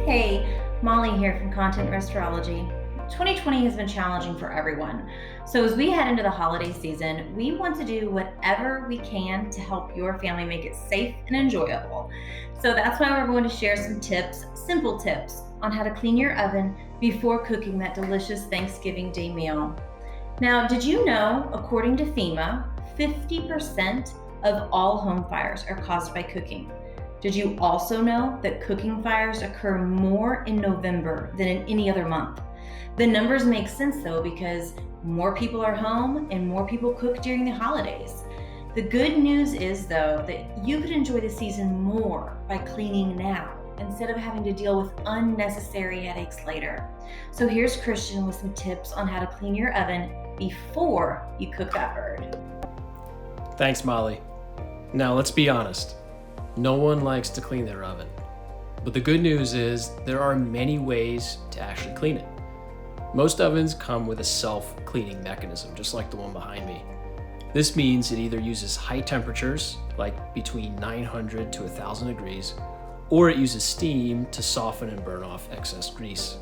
Hey, Molly here from Content Restaurology. 2020 has been challenging for everyone. So, as we head into the holiday season, we want to do whatever we can to help your family make it safe and enjoyable. So, that's why we're going to share some tips, simple tips, on how to clean your oven before cooking that delicious Thanksgiving Day meal. Now, did you know, according to FEMA, 50% of all home fires are caused by cooking? Did you also know that cooking fires occur more in November than in any other month? The numbers make sense though, because more people are home and more people cook during the holidays. The good news is though that you could enjoy the season more by cleaning now instead of having to deal with unnecessary headaches later. So here's Christian with some tips on how to clean your oven before you cook that bird. Thanks, Molly. Now, let's be honest. No one likes to clean their oven. But the good news is there are many ways to actually clean it. Most ovens come with a self-cleaning mechanism, just like the one behind me. This means it either uses high temperatures, like between 900 to 1,000 degrees, or it uses steam to soften and burn off excess grease.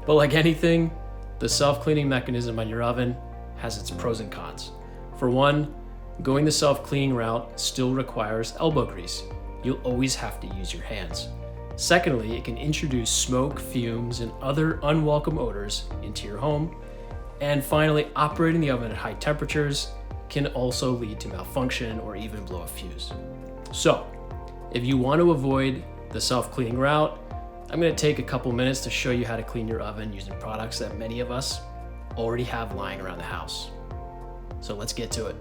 But like anything, the self-cleaning mechanism on your oven has its pros and cons. For one, going the self-cleaning route still requires elbow grease. You'll always have to use your hands. Secondly, it can introduce smoke, fumes, and other unwelcome odors into your home. And finally, operating the oven at high temperatures can also lead to malfunction or even blow a fuse. So, if you want to avoid the self-cleaning route, I'm going to take a couple minutes to show you how to clean your oven using products that many of us already have lying around the house. So let's get to it.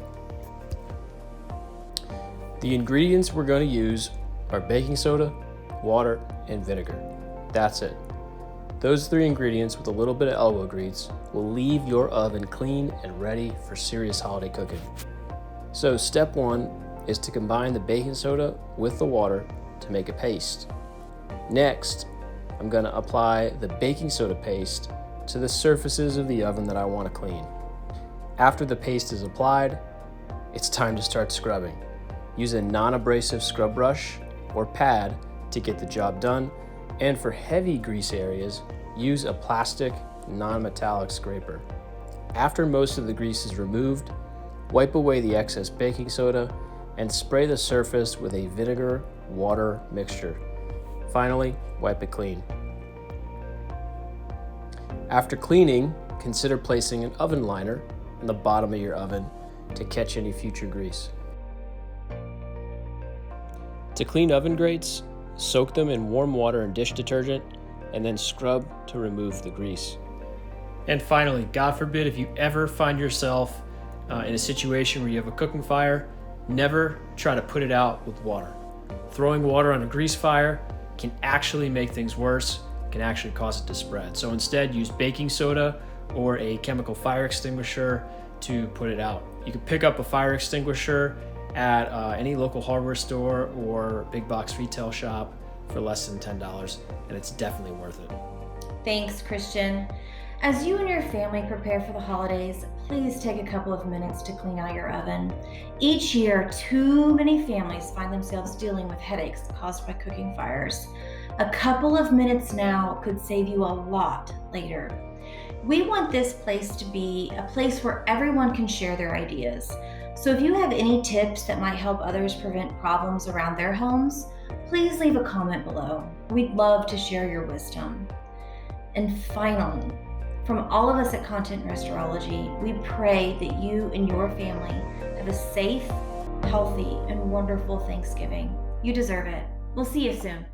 The ingredients we're going to use are baking soda, water, and vinegar. That's it. Those three ingredients with a little bit of elbow grease will leave your oven clean and ready for serious holiday cooking. So step one is to combine the baking soda with the water to make a paste. Next, I'm going to apply the baking soda paste to the surfaces of the oven that I want to clean. After the paste is applied, it's time to start scrubbing. Use a non-abrasive scrub brush or pad to get the job done, and for heavy grease areas, use a plastic, non-metallic scraper. After most of the grease is removed, wipe away the excess baking soda and spray the surface with a vinegar-water mixture. Finally, wipe it clean. After cleaning, consider placing an oven liner on the bottom of your oven to catch any future grease. To clean oven grates, soak them in warm water and dish detergent, and then scrub to remove the grease. And finally, God forbid if you ever find yourself in a situation where you have a cooking fire, never try to put it out with water. Throwing water on a grease fire can actually make things worse, can actually cause it to spread. So instead, use baking soda or a chemical fire extinguisher to put it out. You can pick up a fire extinguisher at any local hardware store or big box retail shop for less than $10, and it's definitely worth it. Thanks, Christian. As you and your family prepare for the holidays, please take a couple of minutes to clean out your oven. Each year, too many families find themselves dealing with headaches caused by cooking fires. A couple of minutes now could save you a lot later. We want this place to be a place where everyone can share their ideas. So if you have any tips that might help others prevent problems around their homes, please leave a comment below. We'd love to share your wisdom. And finally, from all of us at Content Restaurology, we pray that you and your family have a safe, healthy, and wonderful Thanksgiving. You deserve it. We'll see you soon.